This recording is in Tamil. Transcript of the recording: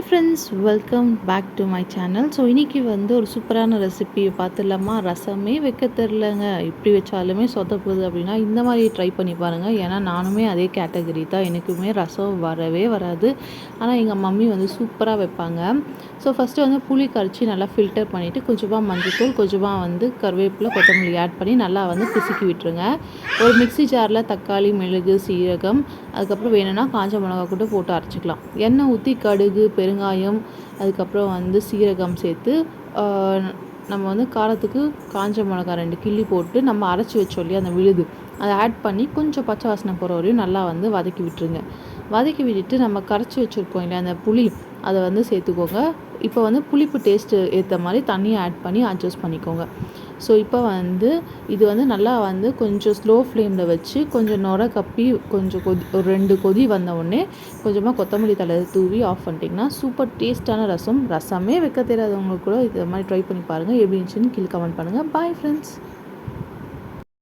Friends, welcome back to my channel. So இன்றைக்கி வந்து ஒரு சூப்பரான ரெசிபி பார்த்துடலாமா? ரசமே வைக்க தெரிலங்க, இப்படி வச்சாலுமே சொதப்புது அப்படின்னா இந்த மாதிரி ட்ரை பண்ணி பாருங்கள். ஏன்னா நானுமே அதே கேட்டகரி தான், எனக்குமே ரசம் வரவே வராது. ஆனால் எங்கள் மம்மி வந்து சூப்பராக வைப்பாங்க. ஸோ ஃபஸ்ட்டு வந்து புளி கரைச்சி நல்லா ஃபில்டர் பண்ணிவிட்டு கொஞ்சமாக மஞ்சள்தூள், கொஞ்சமாக வந்து கருவேப்பிலை, கொத்தமல்லி ஆட் பண்ணி நல்லா வந்து பிசுக்கி விட்டுருங்க. ஒரு மிக்ஸி ஜாரில் தக்காளி, மிளகு, சீரகம், அதுக்கப்புறம் வேணும்னா காஞ்ச மிளகா கூட போட்டு அரைச்சிக்கலாம். எண்ணெய் ஊற்றி கடுகு, பெருங்காயம், அதுக்கப்புறம் வந்து சீரகம் சேர்த்து நம்ம வந்து காரத்துக்கு காஞ்ச மிளகா 2 கிள்ளி போட்டு நம்ம அரைச்சி வச்சோம் இல்லையா அந்த விழுது, அதை ஆட் பண்ணி கொஞ்சம் பச்சை வாசனை போகிற வரையும் நல்லா வந்து வதக்கி விட்டுருங்க. வதக்கி விட்டுட்டு நம்ம கரைச்சி வச்சுருக்கோம் இல்லையா அந்த புளி, அதை வந்து சேர்த்துக்கோங்க. இப்போ வந்து புளிப்பு டேஸ்ட்டு ஏற்ற மாதிரி தண்ணியை ஆட் பண்ணி அட்ஜஸ்ட் பண்ணிக்கோங்க. ஸோ இப்போ வந்து இது வந்து நல்லா வந்து கொஞ்சம் ஸ்லோ ஃப்ளேமில் வச்சு கொஞ்சம் நுர கப்பி கொஞ்சம் ஒரு 2 கொதி வந்த உடனே கொஞ்சமாக கொத்தமல்லி தழை தூவி ஆஃப் பண்ணிட்டிங்கன்னா சூப்பர் டேஸ்ட்டான ரசம். ரசமே வைக்க தெரியாதவங்களுக்கு கூட இது மாதிரி ட்ரை பண்ணி பாருங்கள். எப்படி இருந்துச்சுன்னு கீழே கமெண்ட் பண்ணுங்கள். Bye friends.